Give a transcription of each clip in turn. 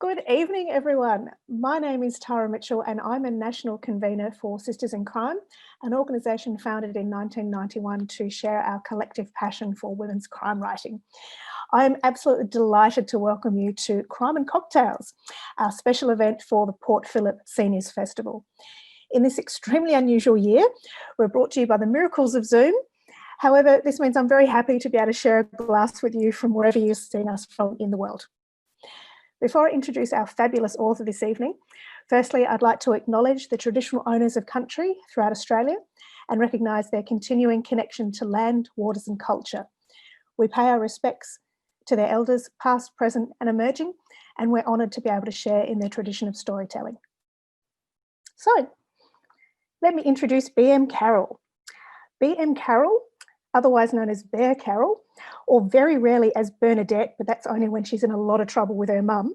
Good evening, everyone. My name is Tara Mitchell and I'm a national convener for Sisters in Crime, an organisation founded in 1991 to share our collective passion for women's crime writing. I am absolutely delighted to welcome you to Crime and Cocktails, our special event for the Port Phillip Seniors Festival. In this extremely unusual year, we're brought to you by the miracles of Zoom. However, this means I'm very happy to be able to share a glass with you from wherever you're seeing us from in the world. Before I introduce our fabulous author this evening, firstly, I'd like to acknowledge the traditional owners of country throughout Australia and recognise their continuing connection to land, waters and culture. We pay our respects to their elders, past, present and emerging, and we're honoured to be able to share in their tradition of storytelling. So, let me introduce B M Carroll. B M Carroll, otherwise known as Ber Carroll, or very rarely as Bernadette, but that's only when she's in a lot of trouble with her mum,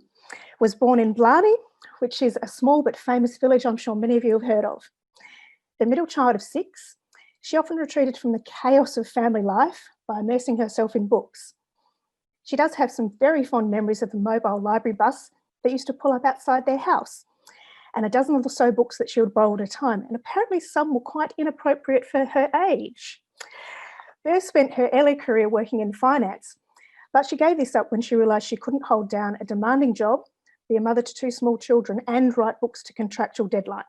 was born in Blarney, which is a small but famous village I'm sure many of you have heard of. The middle child of 6, she often retreated from the chaos of family life by immersing herself in books. She does have some very fond memories of the mobile library bus that used to pull up outside their house, and a dozen or so books that she would borrow at a time, and apparently some were quite inappropriate for her age. Ber spent her early career working in finance, but she gave this up when she realised she couldn't hold down a demanding job, be a mother to 2 small children, and write books to contractual deadlines.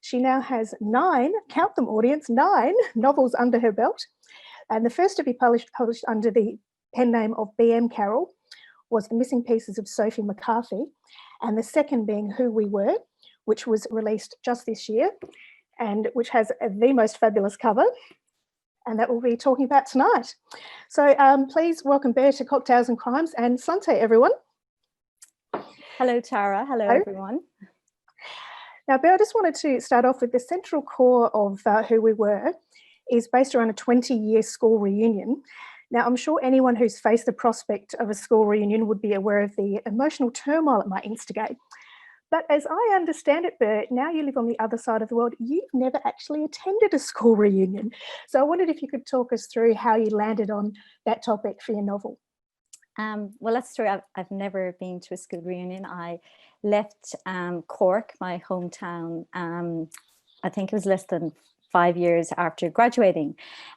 She now has 9, count them audience, 9 novels under her belt, and the first to be published under the pen name of B M Carroll was The Missing Pieces of Sophie Mccarthy, and the second being Who We Were, which was released just this year, and which has the most fabulous cover, and that we'll be talking about tonight. So please welcome Ber to Cocktails and Crimes, and Sante, everyone. Hello, Tara. Hello, everyone. Now, Ber, I just wanted to start off with the central core of Who We Were is based around a 20-year school reunion. Now, I'm sure anyone who's faced the prospect of a school reunion would be aware of the emotional turmoil it might instigate. But as I understand it, Ber, now you live on the other side of the world, you've never actually attended a school reunion. So I wondered if you could talk us through how you landed on that topic for your novel. Well, that's true. I've never been to a school reunion. I left Cork, my hometown, I think it was less than 5 years after graduating.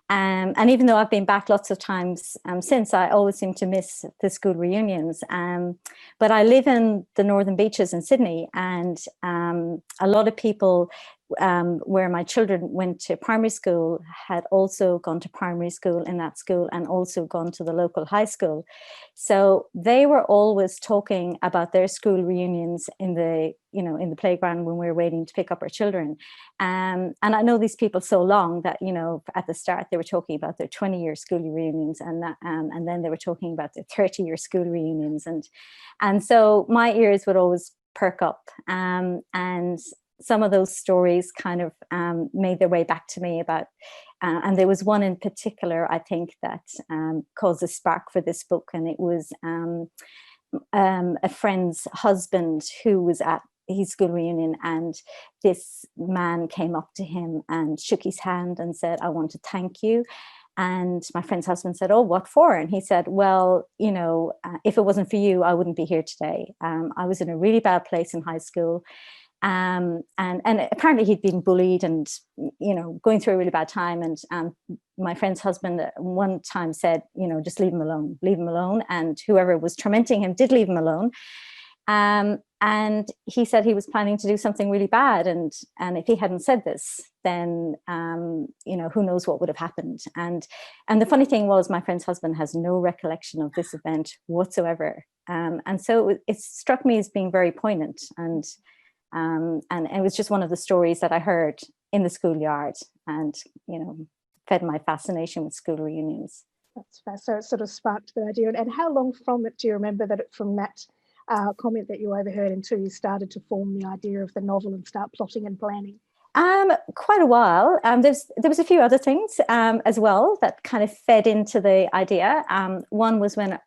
And even though I've been back lots of times since, I always seem to miss the school reunions. But I live in the Northern Beaches in Sydney, and a lot of people where my children went to primary school had also gone to primary school in that school and also gone to the local high school. So they were always talking about their school reunions in the playground when we were waiting to pick up our children. And I know these people so long that, at the start they were talking about their 20-year school reunions, and then they were talking about their 30-year school reunions. And so my ears would always perk up. And some of those stories kind of made their way back to me about, and there was one in particular, I think, that caused a spark for this book. And it was a friend's husband who was at his school reunion, and this man came up to him and shook his hand and said, "I want to thank you." And my friend's husband said, "Oh, what for?" And he said, "Well, if it wasn't for you, I wouldn't be here today. I was in a really bad place in high school. And apparently he'd been bullied and, going through a really bad time. And my friend's husband one time said, just leave him alone. And whoever was tormenting him did leave him alone. And he said he was planning to do something really bad. And if he hadn't said this, then, who knows what would have happened. And the funny thing was, my friend's husband has no recollection of this event whatsoever. And so it struck me as being very poignant. And it was just one of the stories that I heard in the schoolyard, and fed my fascination with school reunions. That's fair. So it sort of sparked the idea. And how long from it do you remember from that comment that you overheard until you started to form the idea of the novel and start plotting and planning? Quite a while. There was a few other things as well that kind of fed into the idea. One was when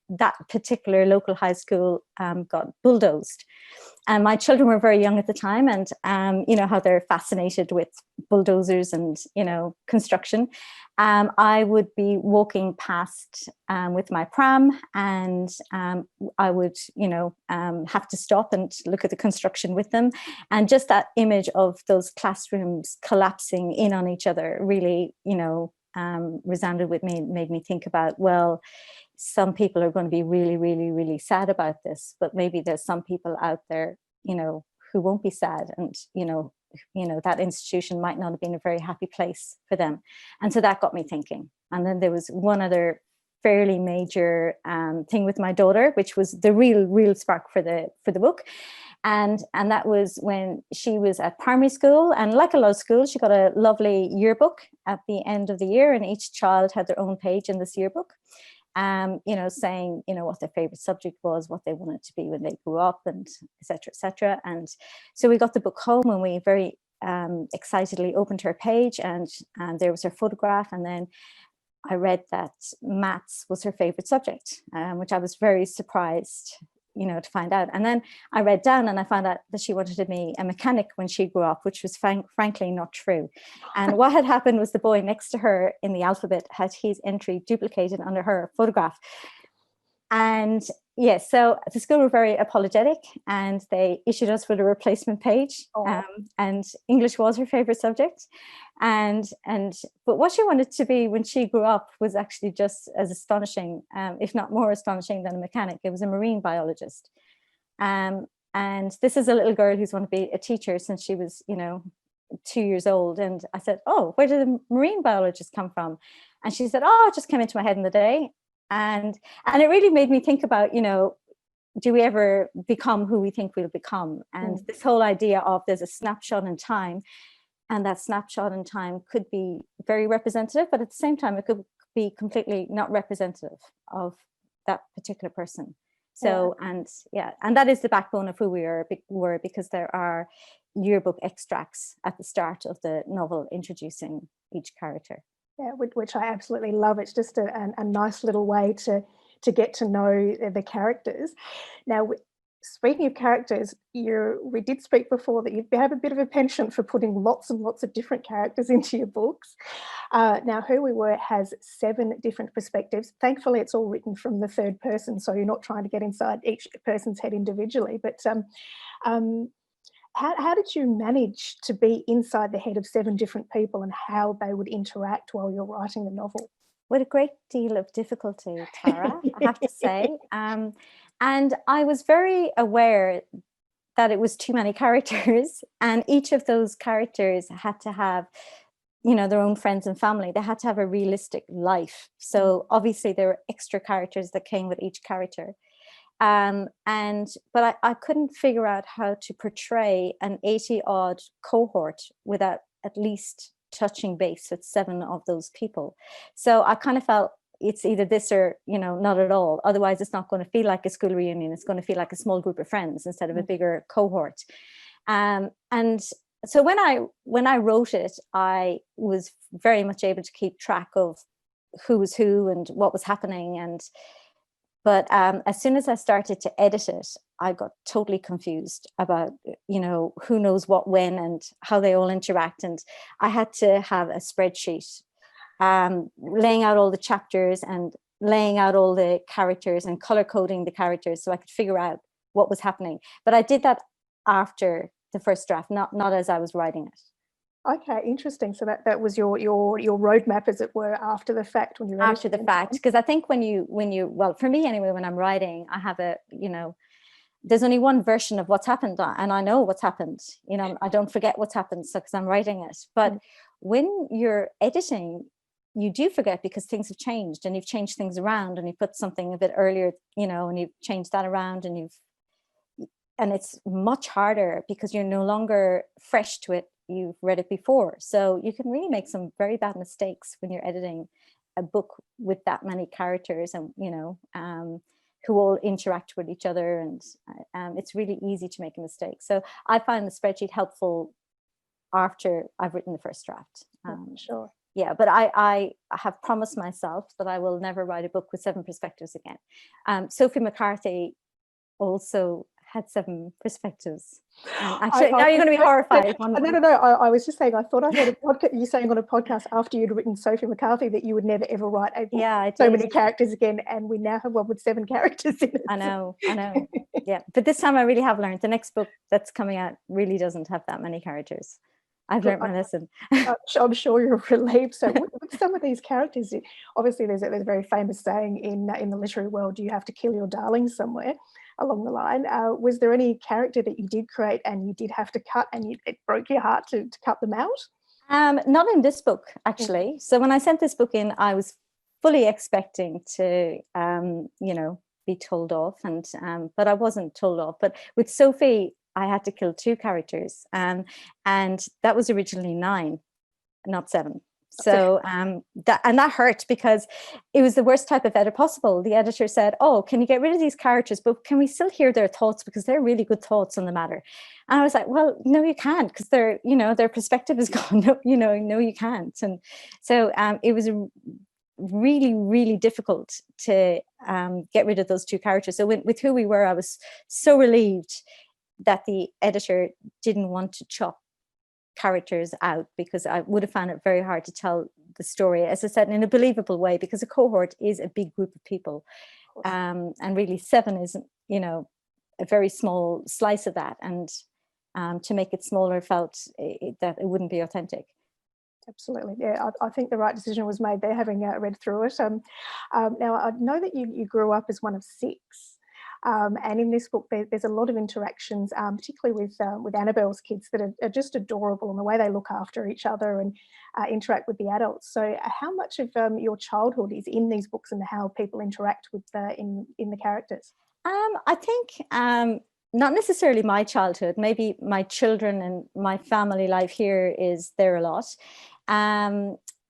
that particular local high school got bulldozed. And my children were very young at the time, and you know how they're fascinated with bulldozers and, you know, construction. I would be walking past with my pram, and I would, you know, have to stop and look at the construction with them. And just that image of those classrooms collapsing in on each other really, you know, resounded with me, made me think about, well, some people are going to be really, really, really sad about this, but maybe there's some people out there, you know, who won't be sad, and, you know, that institution might not have been a very happy place for them. And so that got me thinking. And then there was one other fairly major thing with my daughter, which was the real spark for the book. And that was when she was at primary school, and like a lot of schools, she got a lovely yearbook at the end of the year, and each child had their own page in this yearbook, you know, saying, you know, what their favorite subject was, what they wanted to be when they grew up, and et cetera, et cetera. And so we got the book home, and we very excitedly opened her page, and there was her photograph. And then I read that maths was her favorite subject, which I was very surprised, you know, to find out. And then I read down, and I found out that she wanted to be a mechanic when she grew up, which was frankly not true. And what had happened was the boy next to her in the alphabet had his entry duplicated under her photograph. And yes, so the school were very apologetic, and they issued us with a replacement page. And English was her favorite subject. But what she wanted to be when she grew up was actually just as astonishing, if not more astonishing than a mechanic. It was a marine biologist. And this is a little girl who's wanted to be a teacher since she was, you know, 2 years old. And I said, oh, where did the marine biologist come from? And she said, oh, it just came into my head in the day. And it really made me think about, you know, do we ever become who we think we'll become? And this whole idea of there's a snapshot in time, and that snapshot in time could be very representative, but at the same time, it could be completely not representative of that particular person. So, and that is the backbone of who we were, because there are yearbook extracts at the start of the novel introducing each character. Yeah, which I absolutely love. It's just a nice little way to get to know the characters. Now, speaking of characters, we did speak before that you have a bit of a penchant for putting lots and lots of different characters into your books. Now, Who We Were has 7 different perspectives. Thankfully, it's all written from the third person, so you're not trying to get inside each person's head individually. But how did you manage to be inside the head of 7 different people and how they would interact while you're writing the novel? With a great deal of difficulty, Tara, I have to say. And I was very aware that it was too many characters, and each of those characters had to have, you know, their own friends and family. They had to have a realistic life. So obviously there were extra characters that came with each character. But I couldn't figure out how to portray an 80-odd cohort without at least touching base with 7 of those people. So I kind of felt it's either this or, you know, not at all. Otherwise, it's not going to feel like a school reunion. It's going to feel like a small group of friends instead of a bigger cohort. And so when I wrote it, I was very much able to keep track of who was who and what was happening. But as soon as I started to edit it, I got totally confused about, you know, who knows what when and how they all interact. And I had to have a spreadsheet laying out all the chapters and laying out all the characters and color coding the characters so I could figure out what was happening. But I did that after the first draft, not as I was writing it. Okay, interesting. So that was your roadmap, as it were, after the fact, when you after the fact, because I think when you well, for me anyway, when I'm writing, I have there's only one version of what's happened, and I know what's happened. You know, I don't forget what's happened, so because I'm writing it. But when you're editing, you do forget because things have changed, and you've changed things around, and you put something a bit earlier, you know, and you've changed that around, and it's much harder because you're no longer fresh to it. You've read it before. So you can really make some very bad mistakes when you're editing a book with that many characters and, you know, who all interact with each other. And it's really easy to make a mistake. So I find the spreadsheet helpful after I've written the first draft. Sure. yeah, but I have promised myself that I will never write a book with 7 perspectives again. Sophie Mccarthy also had 7 perspectives. Actually, now you're going to be horrified. No. I was just saying, I thought I heard a podcast, you saying on a podcast after you'd written Sophie Mccarthy that you would never ever write a book with so many characters again, and we now have one with 7 characters in it. I know. Yeah, but this time I really have learned. The next book that's coming out really doesn't have that many characters. I've learned my lesson. I'm sure you're relieved. So with some of these characters, obviously there's a very famous saying in the literary world, you have to kill your darlings somewhere along the line. Was there any character that you did create and you did have to cut, and it broke your heart to cut them out? Not in this book, actually. So when I sent this book in, I was fully expecting to, be told off, but I wasn't told off. But with Sophie, I had to kill 2 characters, and that was originally 9, not 7. So that hurt, because it was the worst type of edit possible. The editor said, "Oh, can you get rid of these characters, but can we still hear their thoughts, because they're really good thoughts on the matter?" And I was like, "Well, no, you can't, because their perspective is gone. No, you can't." And so it was really, really difficult to get rid of those 2 characters. So with Who We Were, I was so relieved that the editor didn't want to chop characters out, because I would have found it very hard to tell the story, as I said, in a believable way, because a cohort is a big group of people, and really 7 is a very small slice of that, and to make it smaller felt that it wouldn't be authentic. Absolutely, yeah. I think the right decision was made there, having read through it. Now I know that you grew up as one of 6. And in this book, there's a lot of interactions, particularly with Annabelle's kids, that are just adorable, and the way they look after each other and interact with the adults. So how much of your childhood is in these books, and how people interact with in the characters? I think not necessarily my childhood, maybe my children and my family life here is there a lot.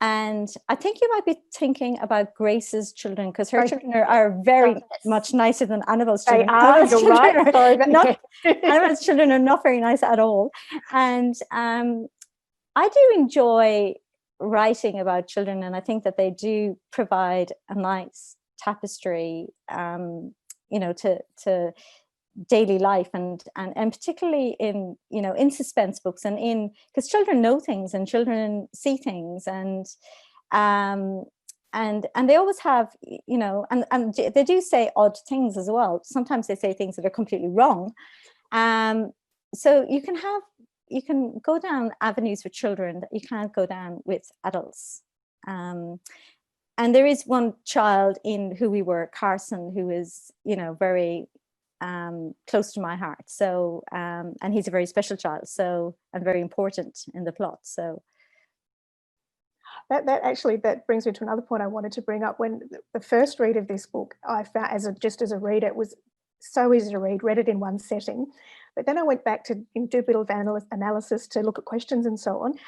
And I think you might be thinking about Grace's children, because her children are very much nicer than Annabelle's children. They are, you're right. Annabelle's children are not very nice at all. And I do enjoy writing about children, and I think that they do provide a nice tapestry, to daily life, and particularly in suspense books, and because children know things and children see things, and they always have, and they do say odd things as well. Sometimes they say things that are completely wrong. So you can go down avenues with children that you can't go down with adults. And there is one child in Who We Were, Carson, who is very close to my heart. So and he's a very special child, so, and very important in the plot. So that brings me to another point I wanted to bring up. When the first read of this book, I found as a reader, it was so easy to read it in one setting. But then I went back to do a bit of analysis to look at questions and so on.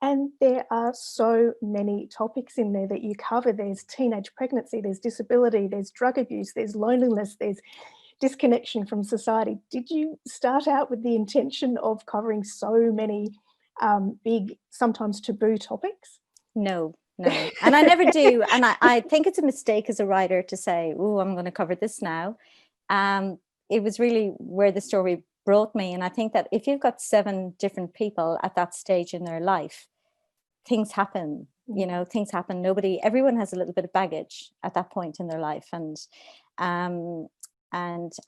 And there are so many topics in there that you cover. There's teenage pregnancy, there's disability, there's drug abuse, there's loneliness, there's disconnection from society. Did you start out with the intention of covering so many big, sometimes taboo topics? No. And I never do. And I think it's a mistake as a writer to say, "Oh, I'm going to cover this now." It was really where the story brought me. And I think that if you've got 7 different people at that stage in their life, things happen. Things happen. Everyone has a little bit of baggage at that point in their life, and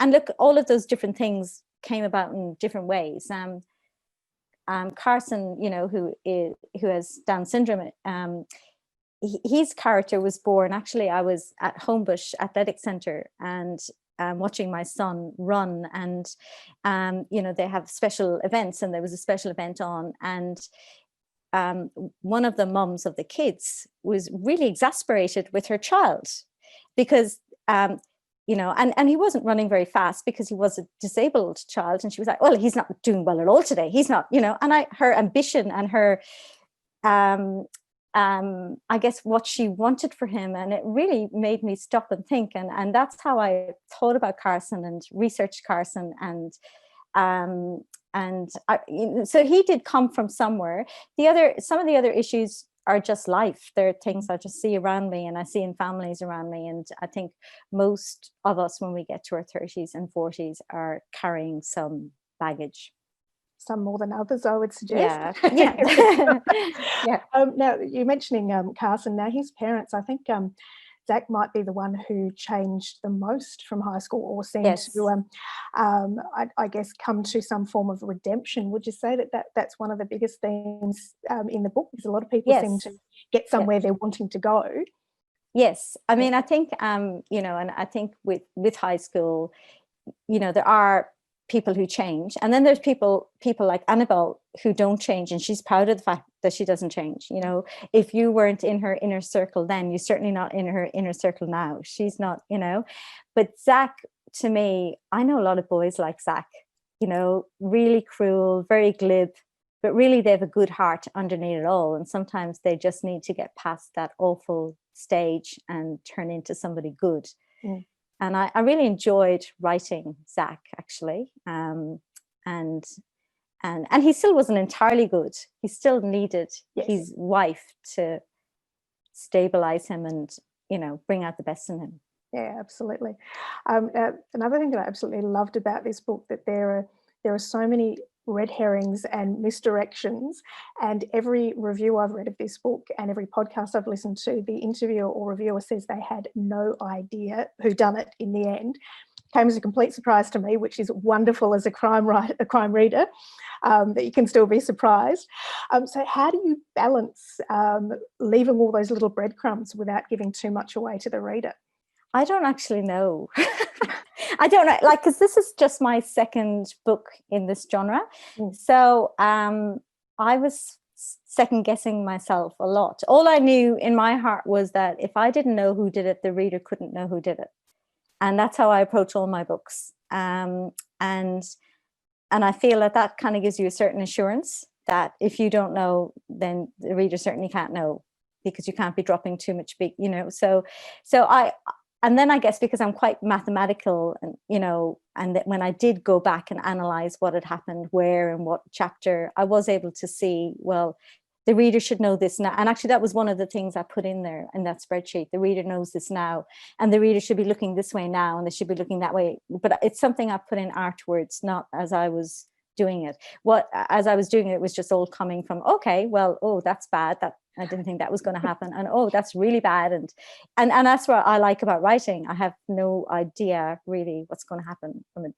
look, all of those different things came about in different ways. Carson, who has Down syndrome, his character was born. Actually, I was at Homebush Athletic Centre and watching my son run, and they have special events, and there was a special event on, and one of the mums of the kids was really exasperated with her child, because and he wasn't running very fast because he was a disabled child. And she was like, "Well, he's not doing well at all today. He's not, and her ambition and her, I guess what she wanted for him. And it really made me stop and think. And that's how I thought about Carson and researched Carson. So he did come from somewhere. Some of the other issues are just life. They're things I just see around me and I see in families around me. And I think most of us, when we get to our 30s and 40s, are carrying some baggage. Some more than others, I would suggest. Yeah. Yeah. Now, you're mentioning Carson. Now, his parents, I think Zach might be the one who changed the most from high school, or seemed to, I guess, come to some form of redemption. Would you say that's one of the biggest themes in the book? Because a lot of people seem to get somewhere they're wanting to go. Yes. I mean, I think, you know, and I think with high school, you know, there are people who change, and then there's people like Annabelle who don't change, and she's proud of the fact that she doesn't change. You know, if you weren't in her inner circle then, you're certainly not in her inner circle now. She's not, you know. But Zach, to me, I know a lot of boys like Zach, you know, really cruel, very glib, but really they have a good heart underneath it all, and sometimes they just need to get past that awful stage and turn into somebody good. And I really enjoyed writing Zach, actually. And he still wasn't entirely good. He still needed his wife to stabilize him and, you know, bring out the best in him. Yeah, absolutely. Another thing that I absolutely loved about this book, that there are so many red herrings and misdirections, and every review I've read of this book and every podcast I've listened to, the interviewer or reviewer says they had no idea who done it in the end. Came as a complete surprise to me, which is wonderful as a crime reader, that you can still be surprised. So how do you balance leaving all those little breadcrumbs without giving too much away to the reader? I don't actually know. I don't know, like, because this is just my second book in this genre. So I was second guessing myself a lot. All I knew in my heart was that if I didn't know who did it, the reader couldn't know who did it. And that's how I approach all my books. And I feel that kind of gives you a certain assurance that if you don't know, then the reader certainly can't know, because you can't be dropping too much big, you know. And then I guess because I'm quite mathematical, and, you know, and that when I did go back and analyze what had happened, where and what chapter, I was able to see, well, the reader should know this now. And actually, that was one of the things I put in there in that spreadsheet. The reader knows this now, and the reader should be looking this way now, and they should be looking that way. But it's something I put in afterwards, not as I was doing it. As I was doing it, was just all coming from, okay, well, oh, that's bad. That I didn't think that was going to happen. And oh, that's really bad. And that's what I like about writing. I have no idea really what's going to happen from a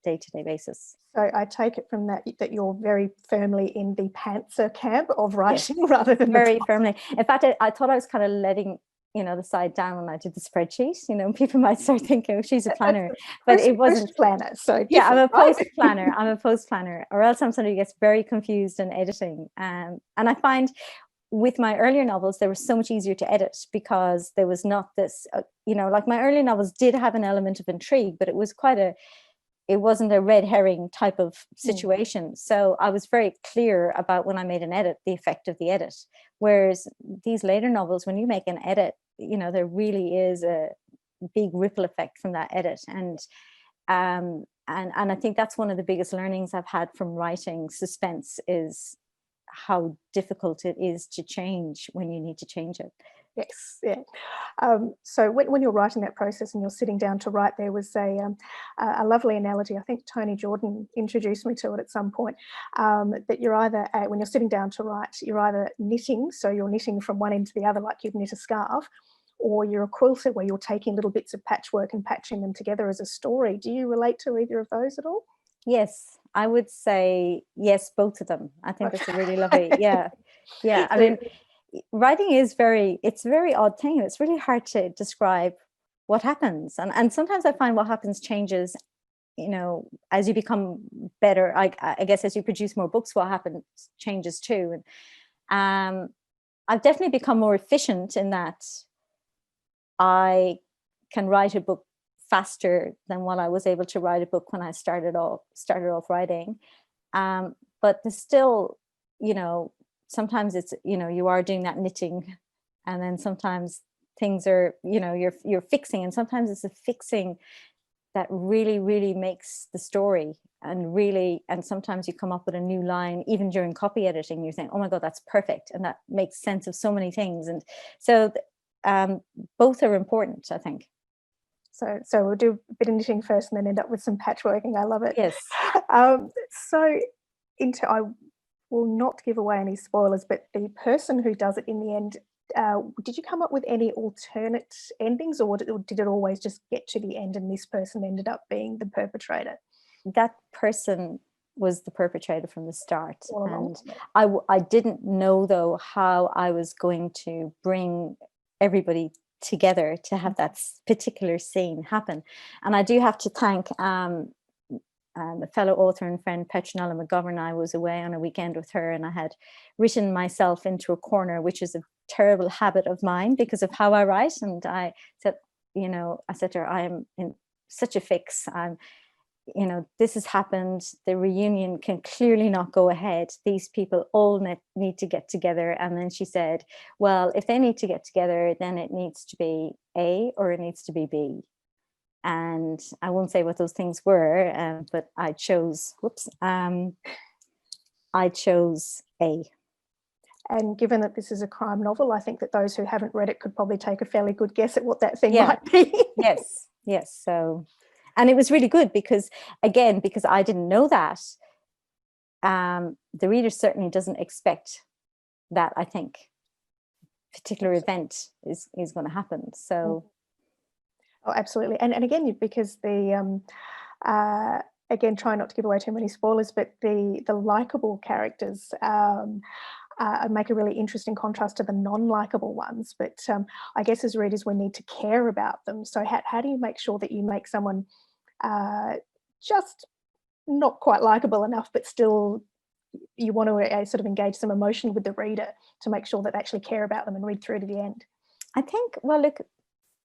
day-to-day basis. So I take it from that you're very firmly in the pantser camp of writing, rather than very firmly. In fact, I thought I was kind of letting, you know, the side down when I did the spreadsheet. You know, people might start thinking, oh, she's a planner, but it wasn't. Planner. So yeah, I'm a post planner. I'm a post planner, or else I'm somebody who gets very confused in editing. And I find with my earlier novels, they were so much easier to edit, because there was not this, you know, like my earlier novels did have an element of intrigue, but it was it wasn't a red herring type of situation. So I was very clear about, when I made an edit, the effect of the edit. Whereas these later novels, when you make an edit, you know, there really is a big ripple effect from that edit. And I think that's one of the biggest learnings I've had from writing suspense, is how difficult it is to change when you need to change it. Yes, yeah. So when you're writing that process and you're sitting down to write, there was a lovely analogy. I think Tony Jordan introduced me to it at some point, that you're either, when you're sitting down to write, you're either knitting, so you're knitting from one end to the other like you'd knit a scarf, or you're a quilter where you're taking little bits of patchwork and patching them together as a story. Do you relate to either of those at all? Yes, I would say yes, both of them. I think that's a really lovely, yeah. I mean, writing is it's a very odd thing. It's really hard to describe what happens. And sometimes I find what happens changes, you know, as you become better. I guess as you produce more books, what happens changes too. And I've definitely become more efficient in that I can write a book faster than what I was able to write a book when I started off writing. But there's still, you know, sometimes it's, you know, you are doing that knitting, and then sometimes things are, you know, you're fixing, and sometimes it's a fixing that really, really makes the story. And sometimes you come up with a new line, even during copy editing, you're saying, oh my God, that's perfect. And that makes sense of so many things. And so both are important, I think. So we'll do a bit of knitting first and then end up with some patchworking. I love it. Yes. I will not give away any spoilers, but the person who does it in the end, did you come up with any alternate endings, or did it always just get to the end and this person ended up being the perpetrator? That person was the perpetrator from the start. And I didn't know, though, how I was going to bring everybody together to have that particular scene happen. And I do have to thank a fellow author and friend, Petronella McGovern. I was away on a weekend with her, and I had written myself into a corner, which is a terrible habit of mine because of how I write. And I said to her, I am in such a fix. This has happened. The reunion can clearly not go ahead. These people all need to get together. And then she said, well, if they need to get together, then it needs to be A or it needs to be B. And I won't say what those things were, but I chose A. And given that this is a crime novel, I think that those who haven't read it could probably take a fairly good guess at what that thing might be. Yes. So, and it was really good because I didn't know that, the reader certainly doesn't expect that, I think, particular event is going to happen. So. Oh, absolutely. And again, because the, again, try not to give away too many spoilers, but the likable characters make a really interesting contrast to the non-likable ones. But I guess as readers, we need to care about them. So how do you make sure that you make someone just not quite likable enough, but still you want to sort of engage some emotion with the reader to make sure that they actually care about them and read through to the end? I think, well, look,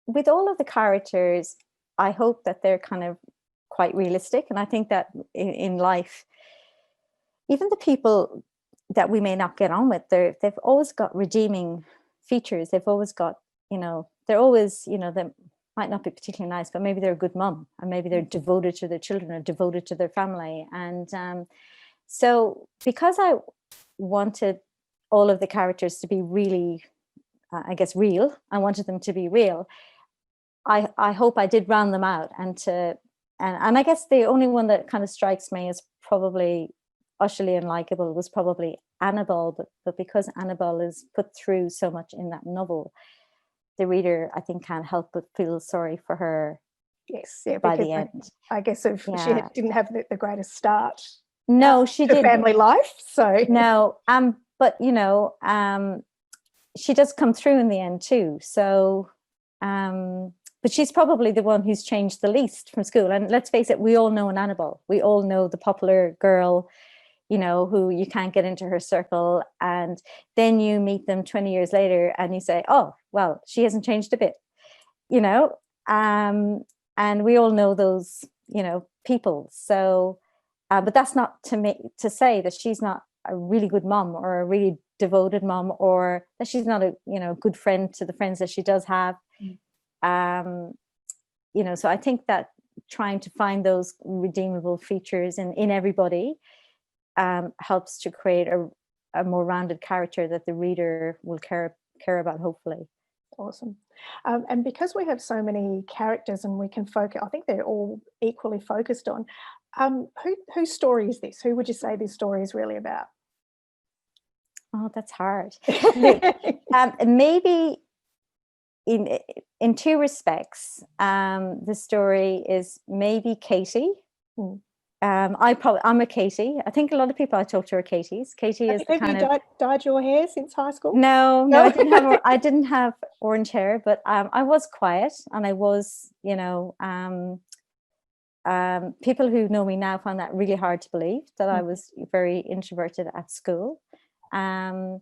with all of the characters, I hope that they're kind of quite realistic. And I think that in life, even the people that we may not get on with, they've always got redeeming features. They've always got, they're always, they might not be particularly nice, but maybe they're a good mum, and maybe they're devoted to their children or devoted to their family. And so because I wanted all of the characters to be really, real, I wanted them to be real, I hope I did round them out. And I guess the only one that kind of strikes me as probably utterly unlikable was probably Annabelle, but because Annabelle is put through so much in that novel, the reader, I think, can't help but feel sorry for her. Yes, by the end. I guess she didn't have the greatest start. No, she didn't. Family life, so no. But she does come through in the end too. So, but she's probably the one who's changed the least from school. And let's face it, we all know an Annabelle. We all know the popular girl, who you can't get into her circle. And then you meet them 20 years later and you say, oh, well, she hasn't changed a bit, and we all know those, people. So, but that's not to say that she's not a really good mom or a really devoted mom, or that she's not a, good friend to the friends that she does have. So I think that trying to find those redeemable features in everybody helps to create a more rounded character that the reader will care about, hopefully. Awesome. And because we have so many characters and we can focus, I think they're all equally focused on, whose story is this? Who would you say this story is really about? Oh, that's hard. Look, maybe in two respects, the story is maybe Katie. I'm a Katie. I think a lot of people I talk to are Katies. Katie is the kind of. Have you dyed your hair since high school? No, I didn't have orange hair, but I was quiet, and I was, people who know me now find that really hard to believe, that I was very introverted at school, and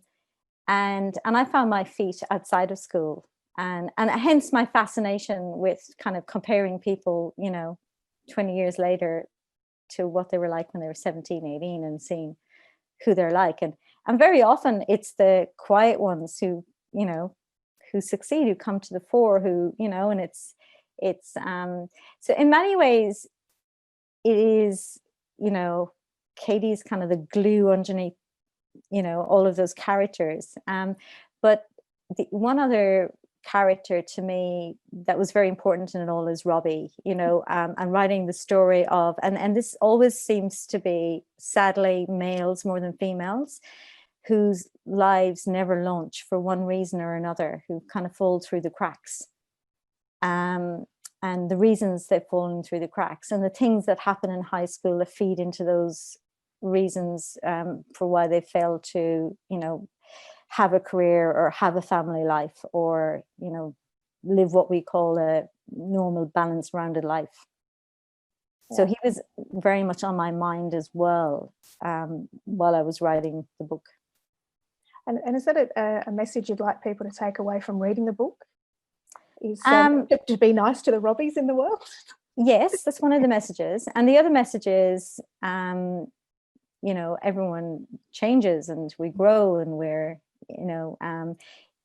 I found my feet outside of school, and hence my fascination with kind of comparing people, 20 years later, to what they were like when they were 17, 18, and seeing who they're like. And very often it's the quiet ones who succeed, who come to the fore, who, and It's so in many ways it is, Katie's kind of the glue underneath, all of those characters. But the one other character to me that was very important in it all is Robbie, and writing the story of, and this always seems to be, sadly, males more than females, whose lives never launch for one reason or another, who kind of fall through the cracks. And the reasons they've fallen through the cracks, and the things that happen in high school that feed into those reasons for why they fail to, have a career or have a family life, or, live what we call a normal, balanced, rounded life. Yeah. So he was very much on my mind as well while I was writing the book. And is that a message you'd like people to take away from reading the book? Is to be nice to the Robbies in the world? Yes, that's one of the messages. And the other message is, everyone changes and we grow, and we're,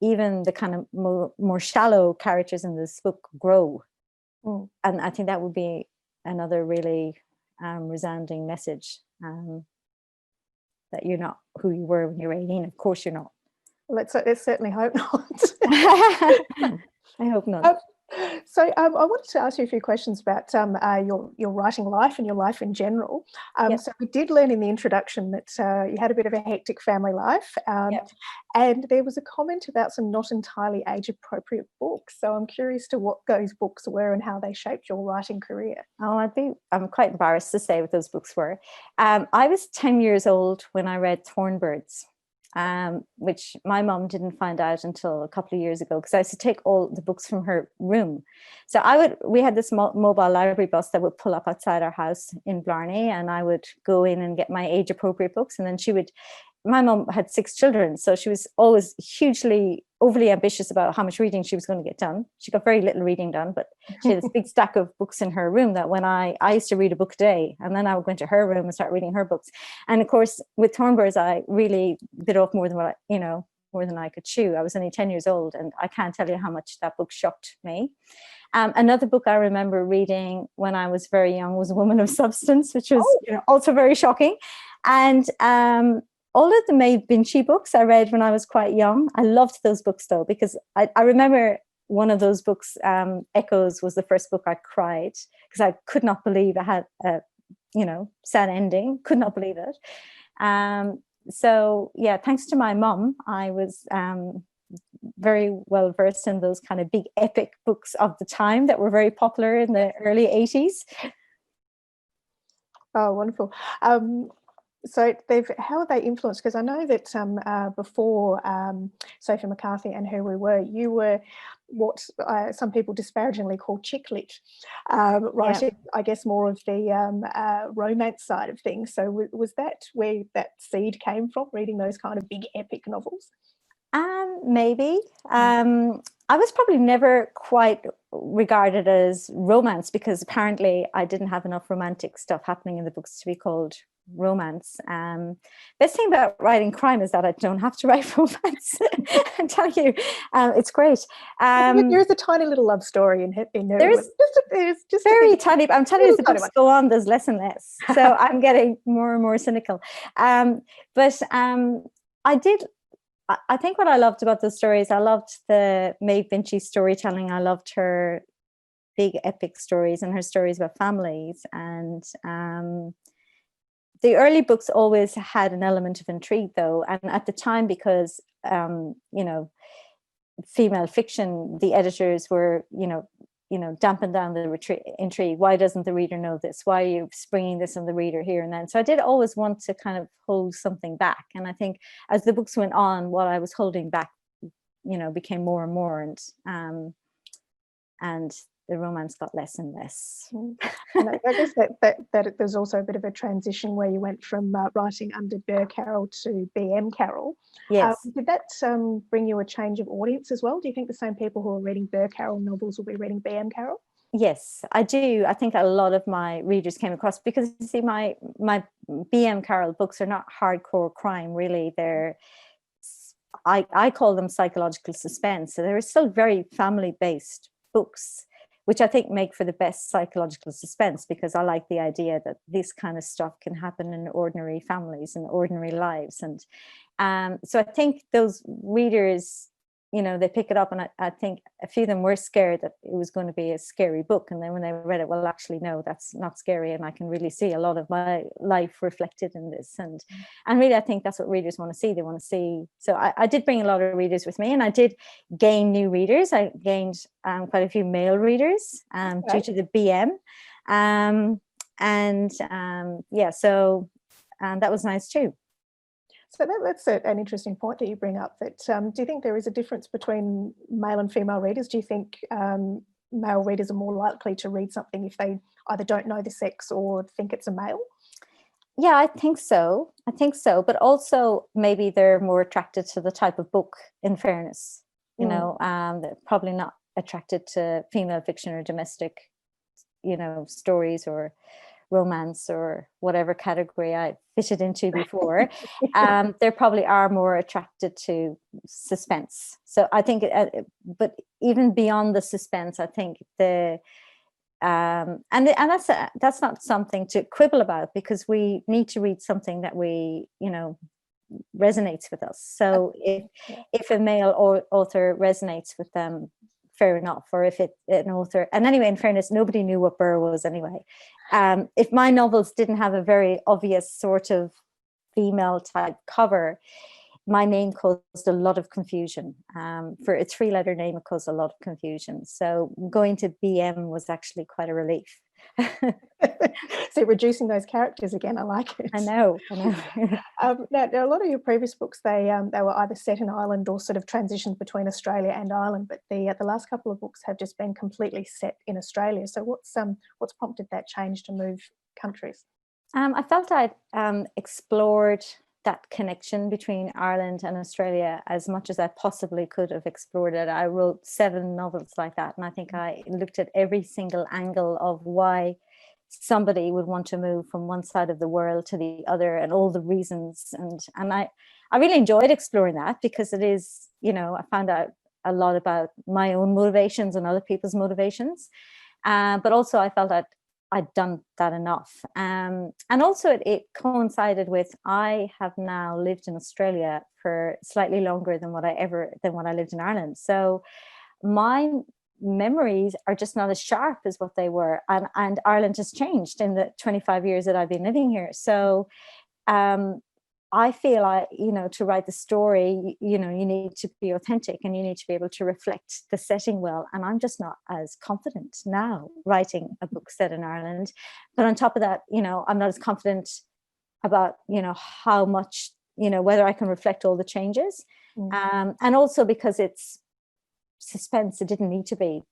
even the kind of more shallow characters in this book grow. And I think that would be another really resounding message, that you're not who you were when you were 18. Of course you're not. Let's certainly hope not. I hope not. So I wanted to ask you a few questions about your writing life and your life in general. Yep. So we did learn in the introduction that you had a bit of a hectic family life, Yep. and there was a comment about some not entirely age-appropriate books. So I'm curious to what those books were and how they shaped your writing career. Oh, I'm quite embarrassed to say what those books were. I was 10 years old when I read Thornbirds. Which my mom didn't find out until a couple of years ago, because I used to take all the books from her room. So we had this mobile library bus that would pull up outside our house in Blarney, and I would go in and get my age appropriate books. And then my mom had 6 children, so she was always hugely overly ambitious about how much reading she was going to get done. She got very little reading done, but she had this big stack of books in her room that when I used to read a book a day, and then I would go into her room and start reading her books. And of course, with Thornbirds, I really bit off more than more than I could chew. I was only 10 years old, and I can't tell you how much that book shocked me. Another book I remember reading when I was very young was Woman of Substance, which was also very shocking. And all of the Maeve Binchy books I read when I was quite young. I loved those books though, because I remember one of those books, Echoes, was the first book I cried, because I could not believe it had a, sad ending. Could not believe it. So yeah, thanks to my mum, I was very well versed in those kind of big epic books of the time that were very popular in the early 80s. Oh, wonderful. So how are they influenced? Because I know that before Sophie Mccarthy and Who We Were, you were what some people disparagingly call chick lit, writing, I guess, more of the romance side of things. So was that where that seed came from, reading those kind of big epic novels? Maybe. I was probably never quite regarded as romance, because apparently I didn't have enough romantic stuff happening in the books to be called romance. Best thing about writing crime is that I don't have to write romance. I tell you, it's great. There's a tiny little love story in there. There's just very tiny. I'm telling you, as the books go on, there's less and less. So I'm getting more and more cynical. But I think what I loved about those stories, I loved the Maeve Binchy storytelling. I loved her big epic stories and her stories about families. And the early books always had an element of intrigue, though. And at the time, because, female fiction, the editors were, dampen down the intrigue. Why doesn't the reader know this? Why are you springing this on the reader here and then? So I did always want to kind of hold something back. And I think as the books went on, what I was holding back, became more and more, and the romance got less and less. And I guess that there's also a bit of a transition where you went from writing under Ber Carroll to B M Carroll. Yes. Did that bring you a change of audience as well? Do you think the same people who are reading Ber Carroll novels will be reading B M Carroll? Yes, I do. I think a lot of my readers came across, because you see, my B M Carroll books are not hardcore crime, really. I call them psychological suspense. So they're still very family-based books, which I think make for the best psychological suspense, because I like the idea that this kind of stuff can happen in ordinary families and ordinary lives. And so I think those readers, you know, they pick it up, and I think a few of them were scared that it was going to be a scary book. And then when they read it, well, actually, no, that's not scary. And I can really see a lot of my life reflected in this. And really, I think that's what readers want to see. They want to see. So I did bring a lot of readers with me, and I did gain new readers. I gained quite a few male readers due to the BM. Yeah, so that was nice too. So that's an interesting point that you bring up, that do you think there is a difference between male and female readers? Do you think male readers are more likely to read something if they either don't know the sex or think it's a male? Yeah, I think so. But also maybe they're more attracted to the type of book, in fairness. You know, they're probably not attracted to female fiction or domestic, you know, stories or romance or whatever category I fitted into before. There probably are more attracted to suspense. So I think, but even beyond the suspense, I think and that's not something to quibble about, because we need to read something that we, you know, resonates with us. So if a male author resonates with them, fair enough. Or if an author, and anyway, in fairness, nobody knew what Ber was anyway. If my novels didn't have a very obvious sort of female type cover, my name caused a lot of confusion. For a 3-letter name, it caused a lot of confusion. So going to BM was actually quite a relief. So reducing those characters again, I like it. I know. Now, a lot of your previous books, they were either set in Ireland or sort of transitioned between Australia and Ireland, but the last couple of books have just been completely set in Australia. So what's prompted that change to move countries? I felt I'd explored that connection between Ireland and Australia as much as I possibly could have explored it. I wrote 7 novels like that, and I think I looked at every single angle of why somebody would want to move from one side of the world to the other, and all the reasons. And I really enjoyed exploring that, because it is, you know, I found out a lot about my own motivations and other people's motivations. But also I felt that I'd done that enough. And also it coincided with, I have now lived in Australia for slightly longer than what I lived in Ireland. So my memories are just not as sharp as what they were. And Ireland has changed in the 25 years that I've been living here. So I feel you know, to write the story, you know, you need to be authentic, and you need to be able to reflect the setting well. And I'm just not as confident now writing a book set in Ireland. But on top of that, you know, I'm not as confident about, you know, how much, you know, whether I can reflect all the changes. And also because it's suspense, it didn't need to be.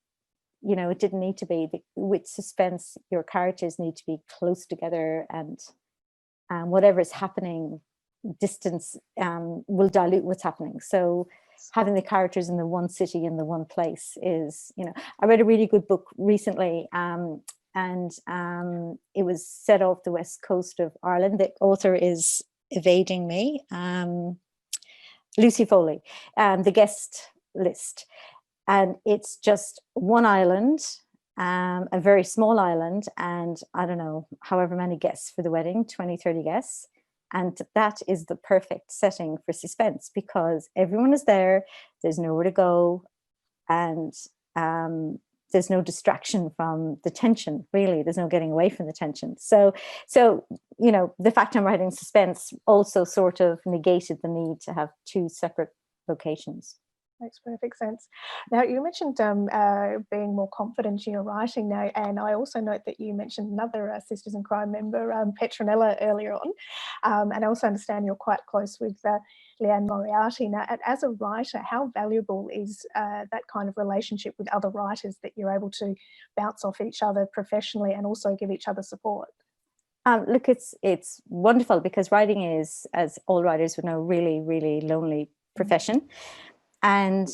You know, it didn't need to be. With suspense, your characters need to be close together, and whatever is happening, distance will dilute what's happening. So having the characters in the one city, in the one place, is, you know, I read a really good book recently, and it was set off the west coast of Ireland. The author is evading me, Lucy Foley, The Guest List. And it's just one island, a very small island, and I don't know, however many guests for the wedding, 20, 30 guests. And that is the perfect setting for suspense, because everyone is there, there's nowhere to go, and there's no distraction from the tension, really. There's no getting away from the tension. So you know, the fact I'm writing suspense also sort of negated the need to have 2 separate locations. Makes perfect sense. Now, you mentioned being more confident in your writing now, and I also note that you mentioned another Sisters in Crime member, Petronella, earlier on, and I also understand you're quite close with Liane Moriarty. Now, as a writer, how valuable is that kind of relationship with other writers, that you're able to bounce off each other professionally and also give each other support? Look, it's wonderful, because writing is, as all writers would know, really, really lonely profession. And,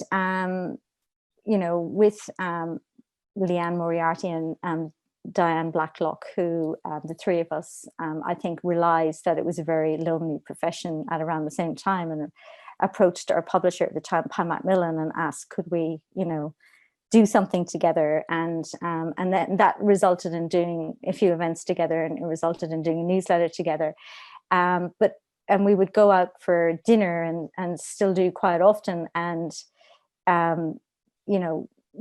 you know, with Liane Moriarty and Diane Blacklock, who the 3 of us, I think, realised that it was a very lonely profession at around the same time, and approached our publisher at the time, Pan Macmillan, and asked, could we, you know, do something together, and then that resulted in doing a few events together, and it resulted in doing a newsletter together. And we would go out for dinner and still do quite often, and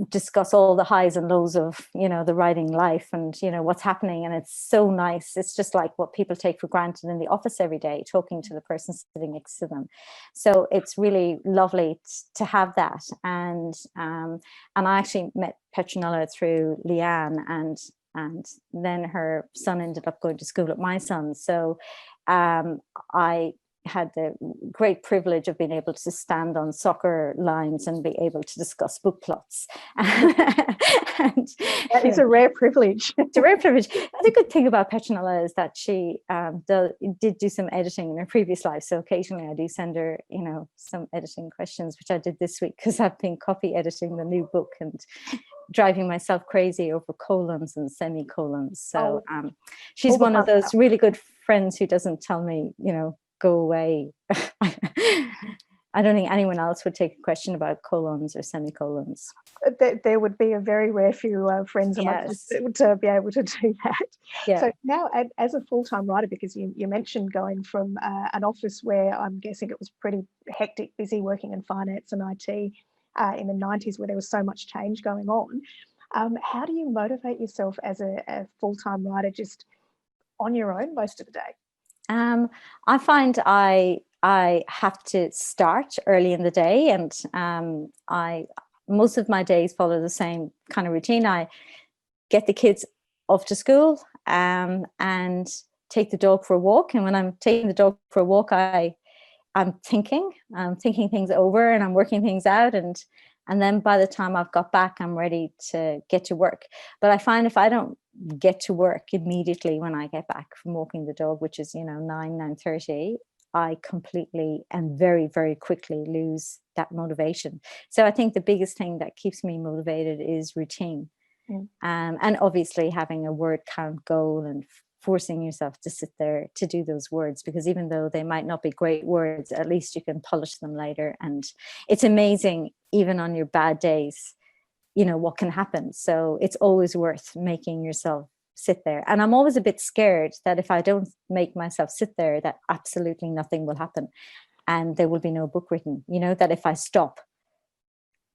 discuss all the highs and lows of the writing life, and what's happening. And it's so nice. It's just like what people take for granted in the office every day, talking to the person sitting next to them. So it's really lovely to have that. And I actually met Petronella through Liane, and then her son ended up going to school at my son. So I had the great privilege of being able to stand on soccer lines and be able to discuss book plots. And, that is a rare privilege. It's a rare privilege. The good thing about Petronella is that she did do some editing in her previous life. So occasionally I do send her, some editing questions, which I did this week because I've been copy editing the new book and driving myself crazy over colons and semicolons. So she's one of those really good friends who doesn't tell me, go away. I don't think anyone else would take a question about colons or semicolons. There would be a very rare few friends amongst us to be able to do that. Yeah. So now, as a full-time writer, because you mentioned going from an office where I'm guessing it was pretty hectic, busy working in finance and IT in the 90s, where there was so much change going on, how do you motivate yourself as a full-time writer just on your own most of the day? I find I have to start early in the day, and most of my days follow the same kind of routine. I get the kids off to school and take the dog for a walk. And when I'm taking the dog for a walk, I'm thinking things over, and I'm working things out. And then by the time I've got back, I'm ready to get to work. But I find if I don't get to work immediately when I get back from walking the dog, which is 9:30, I completely and very, very quickly lose that motivation. So I think the biggest thing that keeps me motivated is routine. And obviously having a word count goal and forcing yourself to sit there to do those words, because even though they might not be great words, at least you can polish them later. And it's amazing, even on your bad days, what can happen. So it's always worth making yourself sit there. And I'm always a bit scared that if I don't make myself sit there, that absolutely nothing will happen and there will be no book written, that if I stop,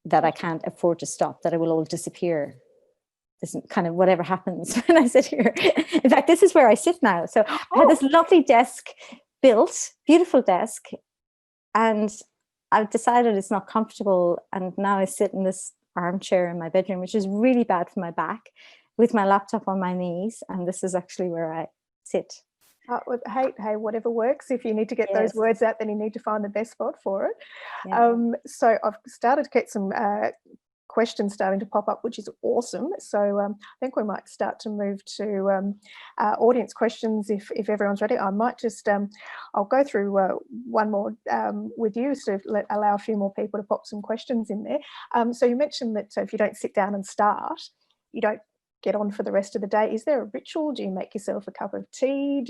that I can't afford to stop, that it will all disappear. This kind of whatever happens when I sit here. In fact, this is where I sit now. So I had this lovely desk built, beautiful desk, and I've decided it's not comfortable. And now I sit in this armchair in my bedroom, which is really bad for my back, with my laptop on my knees. And this is actually where I sit. Hey, whatever works. If you need to get those words out, then you need to find the best spot for it. Yeah. So I've started to get some questions starting to pop up, which is awesome. So I think we might start to move to audience questions if everyone's ready. I might just, I'll go through one more with you to allow a few more people to pop some questions in there. So you mentioned that if you don't sit down and start, you don't get on for the rest of the day. Is there a ritual? Do you make yourself a cup of tea?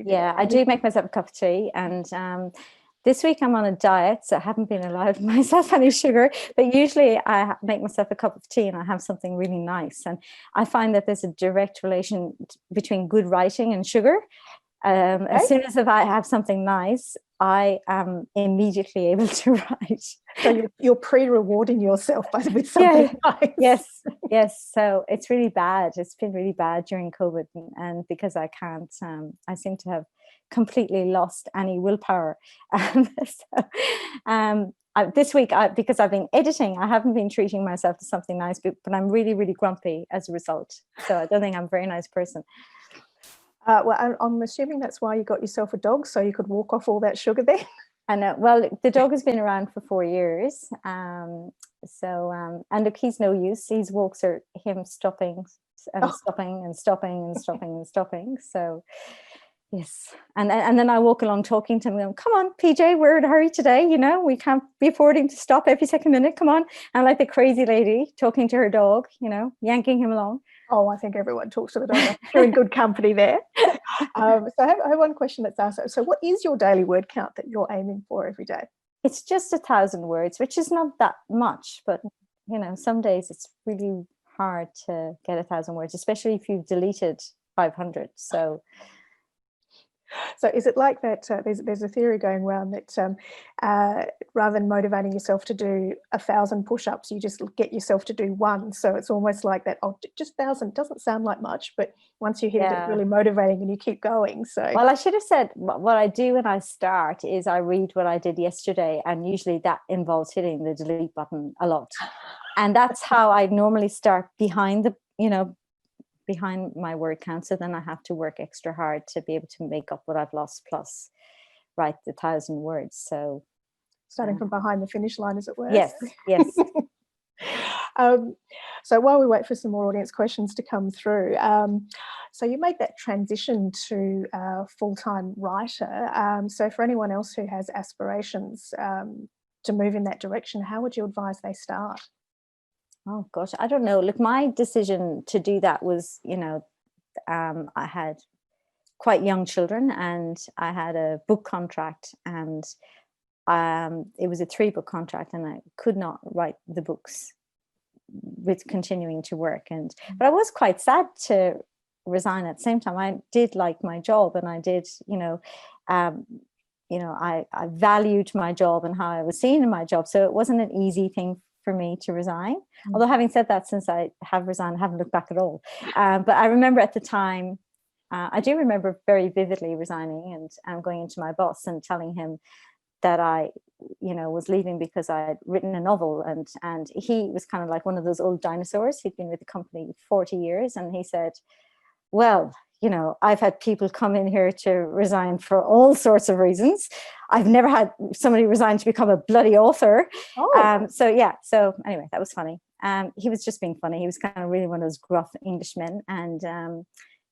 I do make myself a cup of tea, and this week I'm on a diet, so I haven't been allowed myself any sugar, but usually I make myself a cup of tea and I have something really nice. And I find that there's a direct relation between good writing and sugar. As soon as if I have something nice, I am immediately able to write. So you're pre-rewarding yourself with something nice. Yes. So it's really bad. It's been really bad during COVID, and because I can't, I seem to have completely lost any willpower. This week, because I've been editing, I haven't been treating myself to something nice, but I'm really, really grumpy as a result. So I don't think I'm a very nice person. Well, I'm assuming that's why you got yourself a dog, so you could walk off all that sugar there. I know. Well, the dog has been around for 4 years. And look, he's no use. These walks are him stopping and stopping and stopping and stopping and stopping. So, yes. And then I walk along talking to him, going, come on, PJ, we're in a hurry today. We can't be affording to stop every second minute. Come on. And like the crazy lady talking to her dog, yanking him along. Oh, I think everyone talks to the dog. You're in good company there. So I have one question that's asked. So what is your daily word count that you're aiming for every day? It's just 1,000 words, which is not that much, but some days it's really hard to get 1,000 words, especially if you've deleted 500. So is it like that? There's a theory going around that rather than motivating yourself to do 1,000 push-ups, you just get yourself to do one. So it's almost like that. Oh, just 1,000 doesn't sound like much, but once you hit it, it's really motivating, and you keep going. So, well, I should have said what I do when I start is I read what I did yesterday, and usually that involves hitting the delete button a lot, and that's how I normally start behind my word count. So then I have to work extra hard to be able to make up what I've lost, plus write the 1,000 words. So starting from behind the finish line, as it were. Yes. So while we wait for some more audience questions to come through, so you made that transition to full-time writer. So for anyone else who has aspirations to move in that direction, how would you advise they start? Oh gosh, I don't know. Look, my decision to do that was, I had quite young children, and I had a book contract, and it was a 3-book contract, and I could not write the books with continuing to work. But I was quite sad to resign at the same time. I did like my job, and I did, I valued my job and how I was seen in my job. So it wasn't an easy thing for me to resign. Although having said that, since I have resigned, I haven't looked back at all. But I remember at the time, I do remember very vividly resigning and going into my boss and telling him that I, was leaving because I had written a novel, and he was kind of like one of those old dinosaurs. He'd been with the company 40 years, and he said, well, I've had people come in here to resign for all sorts of reasons. I've never had somebody resign to become a bloody author. So anyway, that was funny. He was just being funny. He was kind of really one of those gruff Englishmen, and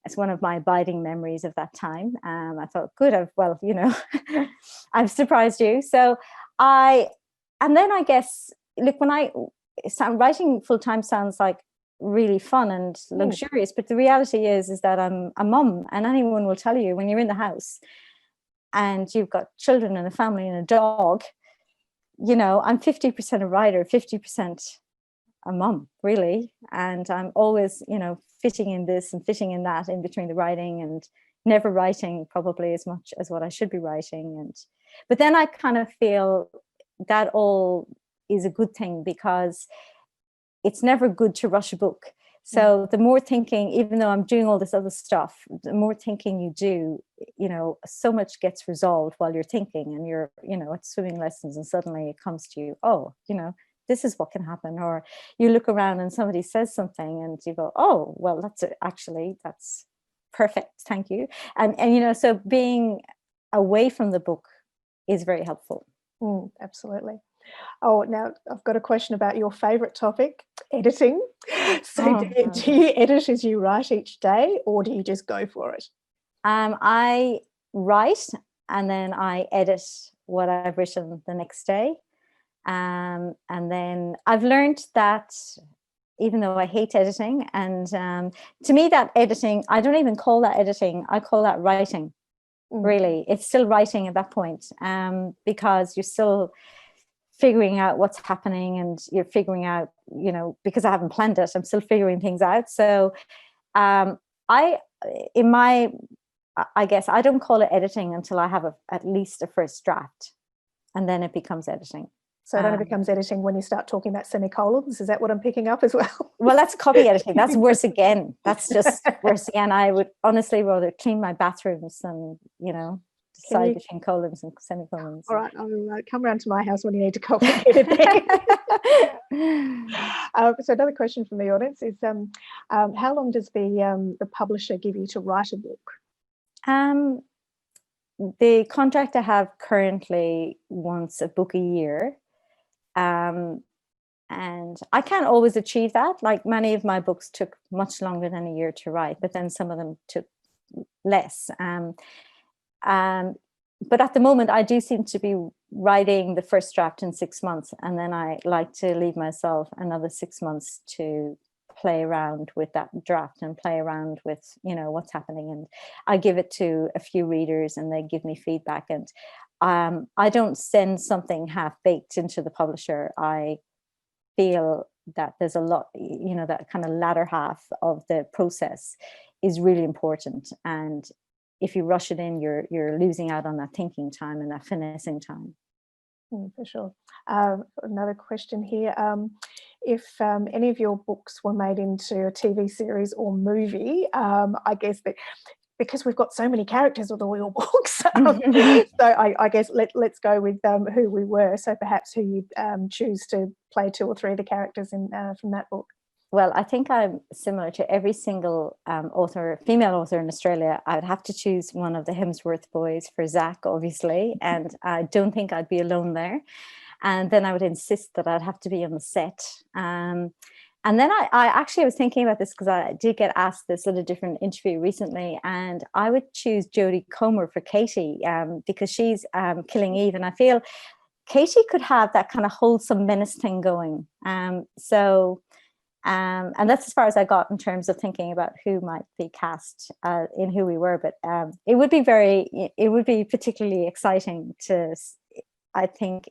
it's one of my abiding memories of that time. I thought, good, I've surprised you. So and then I guess, look, when writing full-time sounds like really fun and luxurious, but the reality is that I'm a mum, and anyone will tell you when you're in the house and you've got children and a family and a dog, I'm 50% a writer, 50% a mum, really. And I'm always, fitting in this and fitting in that in between the writing, and never writing probably as much as what I should be writing. But then I kind of feel that all is a good thing, because it's never good to rush a book. So the more thinking, even though I'm doing all this other stuff, the more thinking you do, so much gets resolved while you're thinking, and you're, at swimming lessons, and suddenly it comes to you, oh, this is what can happen. Or you look around and somebody says something and you go, oh, well, that's perfect. Thank you. And so being away from the book is very helpful. Absolutely. Oh, now I've got a question about your favorite topic, editing. So do you edit as you write each day, or do you just go for it? I write, and then I edit what I've written the next day. And then I've learned that, even though I hate editing, and to me that editing, I don't even call that editing, I call that writing. Really, it's still writing at that point, because you're still figuring out what's happening, and you're figuring out, because I haven't planned it, I'm still figuring things out. So I guess I don't call it editing until I have at least a first draft, and then it becomes editing. So it only becomes editing when you start talking about semicolons. Is that what I'm picking up as well? Well, that's copy editing. That's worse again. That's just worse again. I would honestly rather clean my bathrooms than, decide between colons and semicolons. All right, I'll come round to my house when you need to copy editing. So another question from the audience is, how long does the publisher give you to write a book? The contract I have currently wants a book a year. And I can't always achieve that. Like, many of my books took much longer than a year to write, but then some of them took less. But at the moment, I do seem to be writing the first draft in 6 months, and then I like to leave myself another 6 months to play around with that draft and play around with, what's happening. And I give it to a few readers, and they give me feedback. And I don't send something half baked into the publisher. I feel that there's a lot, that kind of latter half of the process is really important. And if you rush it in, you're losing out on that thinking time and that finessing time. For sure. Another question here. If any of your books were made into a TV series or movie, I guess that because we've got so many characters with all your books, so I guess let's go with who we were. So perhaps who you choose to play 2 or 3 of the characters in from that book. Well, I think I'm similar to every single female author in Australia. I would have to choose one of the Hemsworth boys for Zach, obviously, and I don't think I'd be alone there. And then I would insist that I'd have to be on the set. And then I actually was thinking about this because I did get asked this at a different interview recently, and I would choose Jodie Comer for Katie because she's Killing Eve, and I feel Katie could have that kind of wholesome menace thing going. And that's as far as I got in terms of thinking about who might be cast in Who We Were. But it would be particularly exciting to, I think,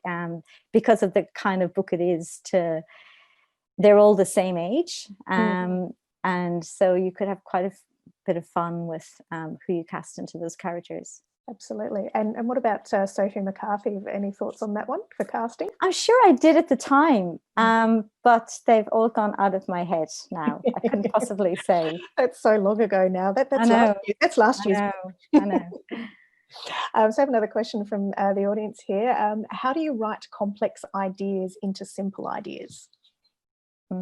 because of the kind of book it is, they're all the same age. And so you could have quite a bit of fun with who you cast into those characters. Absolutely. And what about Sophie Mccarthy? Any thoughts on that one for casting? I'm sure I did at the time, but they've all gone out of my head now. I couldn't possibly say. That's so long ago now. That's last year's. I know. So I have another question from the audience here. How do you write complex ideas into simple ideas?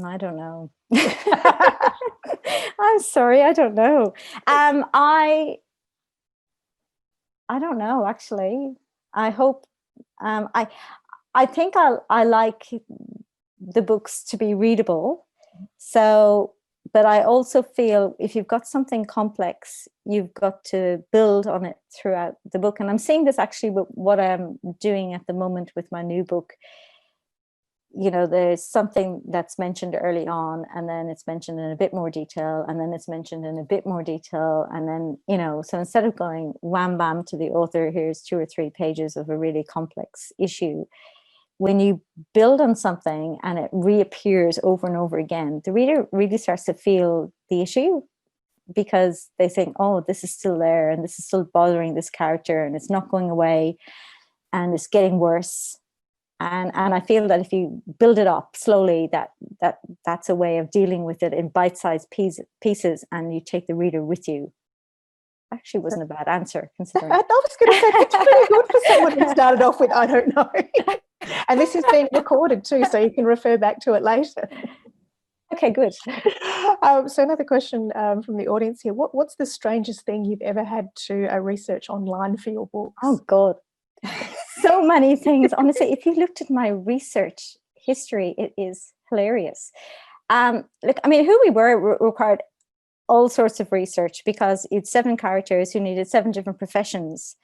I don't know. I'm sorry, I don't know. I don't know, actually. I hope I think I like the books to be readable. So, but I also feel if you've got something complex, you've got to build on it throughout the book. And I'm seeing this actually with what I'm doing at the moment with my new book. There's something that's mentioned early on, and then it's mentioned in a bit more detail, and then it's mentioned in a bit more detail. And then, so instead of going wham bam to the author, here's 2 or 3 pages of a really complex issue, when you build on something and it reappears over and over again, the reader really starts to feel the issue, because they think, oh, this is still there, and this is still bothering this character, and it's not going away, and it's getting worse. And I feel that if you build it up slowly, that's a way of dealing with it in bite-sized pieces, and you take the reader with you. Actually, wasn't a bad answer, considering. I was going to say, that's pretty good for someone who started off with, I don't know. And this is being recorded too, so you can refer back to it later. Okay, good. So another question from the audience here. What's the strangest thing you've ever had to research online for your books? Oh, God. So many things. Honestly, if you looked at my research history, it is hilarious. Look, I mean, Who We Were required all sorts of research, because it's 7 characters who needed 7 different professions.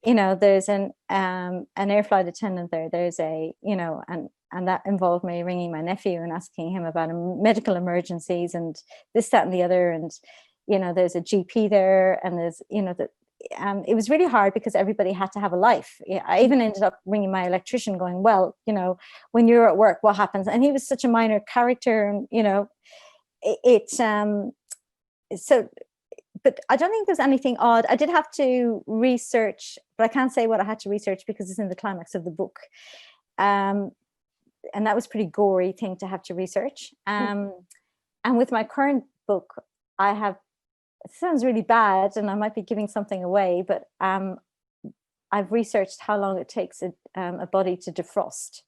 There's an air flight attendant there. There's and that involved me ringing my nephew and asking him about medical emergencies and this, that, and the other. And there's a GP there, and there's it was really hard because everybody had to have a life. I even ended up ringing my electrician going, well, when you're at work, what happens? And he was such a minor character, and so, but I don't think there's anything odd. I did have to research, but I can't say what I had to research because it's in the climax of the book. And that was a pretty gory thing to have to research. And with my current book, it sounds really bad and I might be giving something away, but I've researched how long it takes a body to defrost.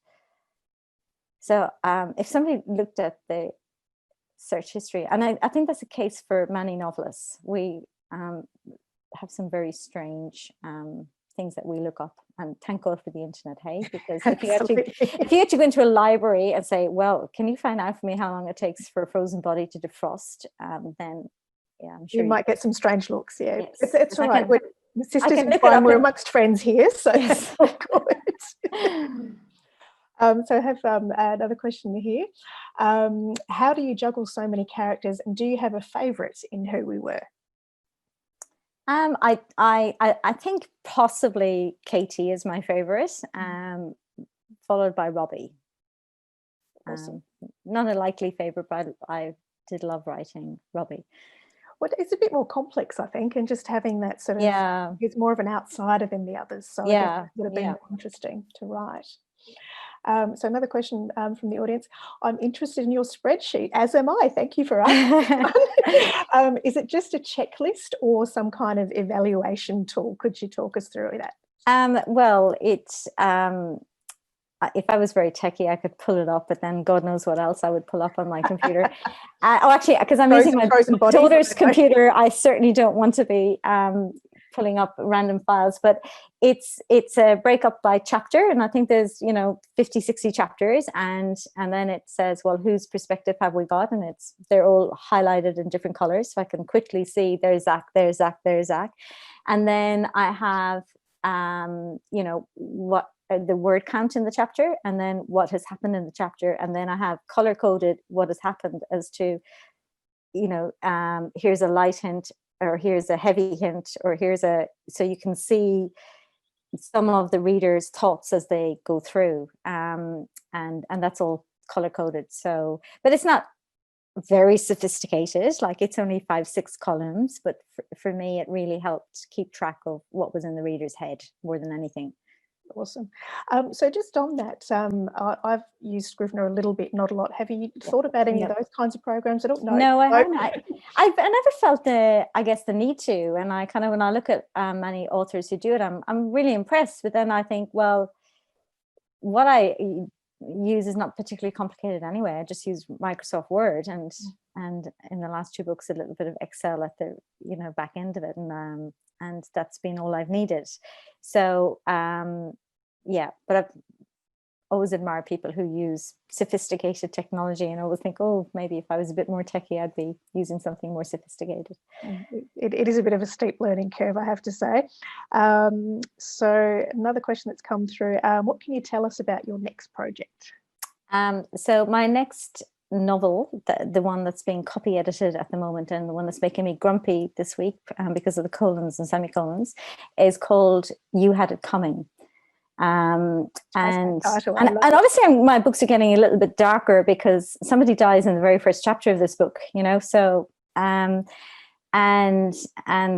So if somebody looked at the search history, and I think that's a case for many novelists, we have some very strange things that we look up, and thank God for the internet, hey, because if you had to go into a library and say, well, can you find out for me how long it takes for a frozen body to defrost, then yeah, I'm sure you might get some strange looks. Yeah, yes. It's all right. We're sisters in crime. We're amongst friends here, so yes. that's all good. So I have another question here. How do you juggle so many characters, and do you have a favourite in Who We Were? I think possibly Katie is my favourite, followed by Robbie. Awesome. Not a likely favorite, but I did love writing Robbie. Well, it's a bit more complex, I think, and just having that sort of, Yeah. he's more of an outsider than the others. So I guess it would have been more interesting to write. So another question from the audience. I'm interested in your spreadsheet, as am I. Thank you for asking. Is it just a checklist or some kind of evaluation tool? Could you talk us through that? Well, it's if I was very techie, I could pull it up, but then God knows what else I would pull up on my computer. Actually, because I'm using my daughter's computer, I certainly don't want to be pulling up random files, but it's a breakup by chapter, and I think there's 50, 60 chapters, and then it says, well, whose perspective have we got? And they're all highlighted in different colors, so I can quickly see there's Zach, there's Zach, there's Zach. And then I have what the word count in the chapter, and then what has happened in the chapter, and then I have color coded what has happened as to here's a light hint, or here's a heavy hint, or so you can see some of the reader's thoughts as they go through, and that's all color coded. So, but it's not very sophisticated, like it's only 5-6 columns, but for me it really helped keep track of what was in the reader's head more than anything. Awesome. So just on that, I've used Scrivener a little bit, not a lot. Have you thought about any of those kinds of programs? I don't know. No, I haven't. I never felt the need to. And I kind of, when I look at many authors who do it, I'm really impressed. But then I think, well, what I use is not particularly complicated anyway. I just use Microsoft Word and in the last 2 books, a little bit of Excel at the back end of it, and that's been all I've needed. So but I've always admired people who use sophisticated technology, and always think, oh, maybe if I was a bit more techie, I'd be using something more sophisticated. It is a bit of a steep learning curve, I have to say. So another question that's come through, what can you tell us about your next project? So my next novel, the one that's being copy edited at the moment, and the one that's making me grumpy this week because of the colons and semicolons, is called You Had It Coming. And obviously my books are getting a little bit darker because somebody dies in the very first chapter of this book, so and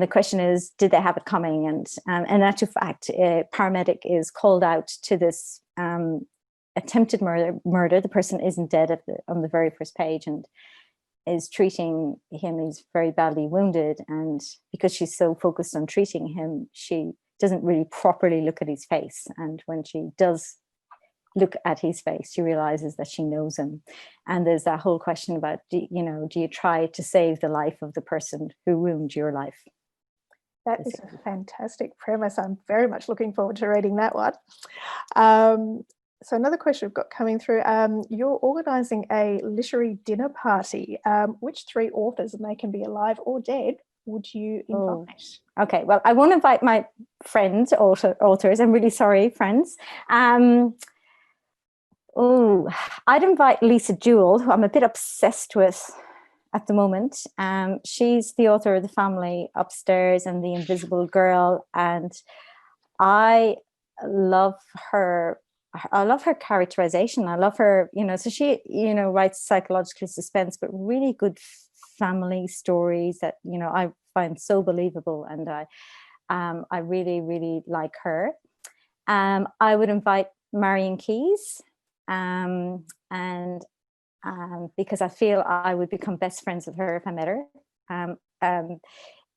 the question is, did they have it coming? And in actual fact, a paramedic is called out to this attempted murder. The person isn't dead on the very first page, and is treating him. He's very badly wounded, and because she's so focused on treating him, she doesn't really properly look at his face. And when she does look at his face, she realizes that she knows him. And there's that whole question about, do you try to save the life of the person who ruined your life? That is a fantastic premise. I'm very much looking forward to reading that one. So another question we've got coming through, you're organising a literary dinner party. Which 3 authors, and they can be alive or dead, would you invite? Okay, well, I won't invite my friends, authors. I'm really sorry, friends. I'd invite Lisa Jewell, who I'm a bit obsessed with at the moment. She's the author of The Family Upstairs and The Invisible Girl, and I love her. I love her characterization. I love her, so she, writes psychological suspense, but really good family stories that, I find so believable. And I really, really like her. I would invite Marion Keyes, and because I feel I would become best friends with her if I met her.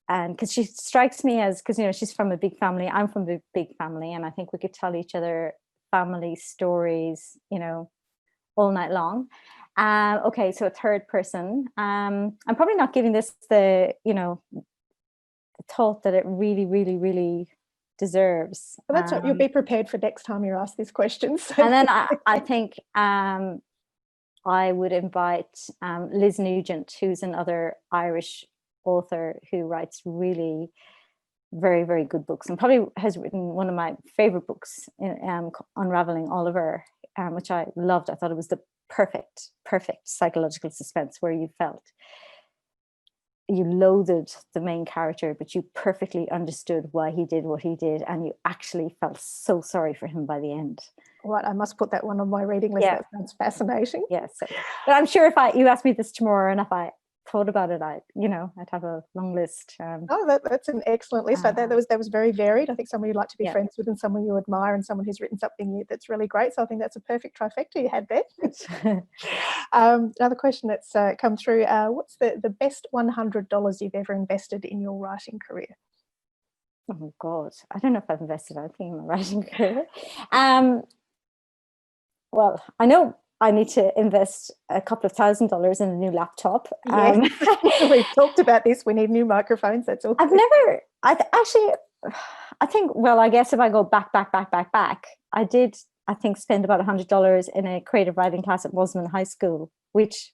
And because she strikes me as, because, she's from a big family, I'm from a big family, and I think we could tell each other family stories, all night long. Okay, so a third person. I'm probably not giving this the thought that it really, really, really deserves. Well, that's what you'll be prepared for next time you're asked these questions. And then I think I would invite Liz Nugent, who's another Irish author who writes really very, very good books, and probably has written one of my favorite books, Unraveling Oliver, which I loved. I thought it was the perfect psychological suspense, where you felt you loathed the main character, but you perfectly understood why he did what he did, and you actually felt so sorry for him by the end. All right, I must put that one on my reading list. Yeah. That sounds fascinating. Yes, but I'm sure if you asked me this tomorrow and if I thought about it, I'd have a long list. Oh, that's an excellent list. That was very varied. I think someone you'd like to be friends with, and someone you admire, and someone who's written something that's really great. So I think that's a perfect trifecta you had there. Another question that's come through: what's the best $100 you've ever invested in your writing career? Oh God, I don't know if I've invested anything in my writing career. Well, I know I need to invest a couple of $1,000s in a new laptop. Yes. We've talked about this. We need new microphones. That's all. I think, well, I guess if I go back, I did, I think, spend about $100 in a creative writing class at Wasman High School, which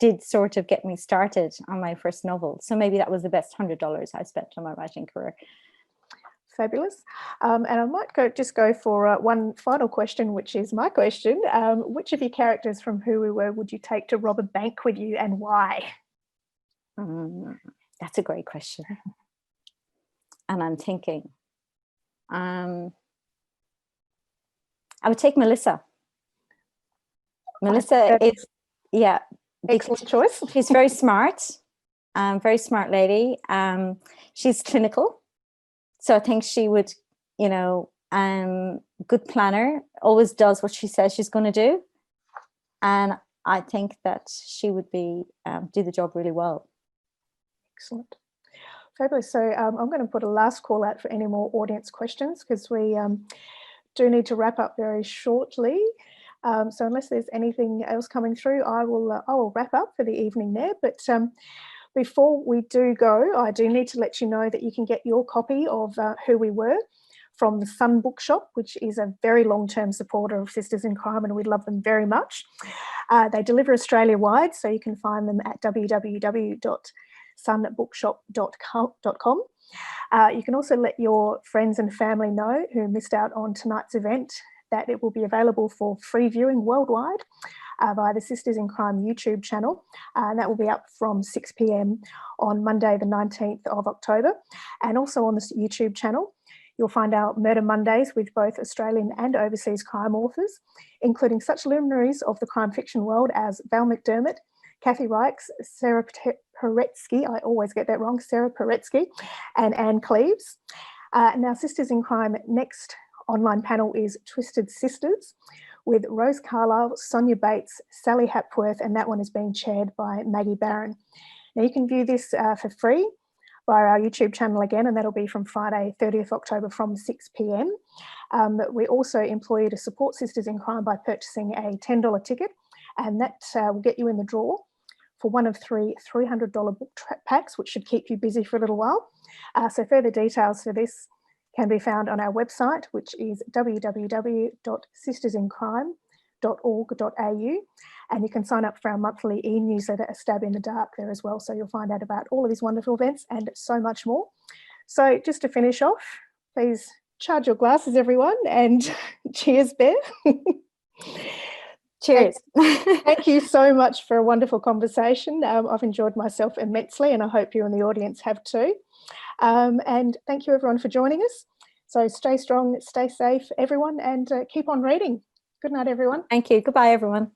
did sort of get me started on my first novel. So maybe that was the best $100 I spent on my writing career. Fabulous. And I might go for one final question, which is my question. Which of your characters from Who We Were would you take to rob a bank with you, and why? That's a great question. And I'm thinking, I would take Melissa. Melissa is, excellent choice. She's very smart, very smart lady. She's clinical. So I think she would, good planner, always does what she says she's going to do. And I think that she would do the job really well. Excellent. Fabulous. So I'm going to put a last call out for any more audience questions, because we do need to wrap up very shortly. So unless there's anything else coming through, I will wrap up for the evening there. But before we do go, I do need to let you know that you can get your copy of Who We Were from the Sun Bookshop, which is a very long-term supporter of Sisters in Crime, and we love them very much. They deliver Australia-wide, so you can find them at www.sunbookshop.com. You can also let your friends and family know who missed out on tonight's event that it will be available for free viewing worldwide via the Sisters in Crime YouTube channel. And that will be up from 6 p.m. on Monday, the 19th of October. And also on this YouTube channel, you'll find our Murder Mondays with both Australian and overseas crime authors, including such luminaries of the crime fiction world as Val McDermott, Kathy Reichs, Sarah Paretsky, I always get that wrong, Sarah Paretsky, and Anne Cleves. Now, Sisters in Crime next online panel is Twisted Sisters with Rose Carlisle, Sonia Bates, Sally Hapworth, and that one is being chaired by Maggie Barron. Now, you can view this for free via our YouTube channel again, and that'll be from Friday, 30th October from 6 p.m. We also employ you to support Sisters in Crime by purchasing a $10 ticket, and that will get you in the draw for one of 3 $300 book packs, which should keep you busy for a little while. So further details for this can be found on our website, which is www.sistersincrime.org.au, and you can sign up for our monthly e-newsletter, A Stab in the Dark, there as well, so you'll find out about all of these wonderful events and so much more. So just to finish off, please charge your glasses, everyone, and cheers, Ber. Cheers. Thank you so much for a wonderful conversation. I've enjoyed myself immensely, and I hope you and the audience have too. And thank you everyone for joining us. So stay strong, stay safe, everyone, and keep on reading. Good night, everyone. Thank you. Goodbye, everyone.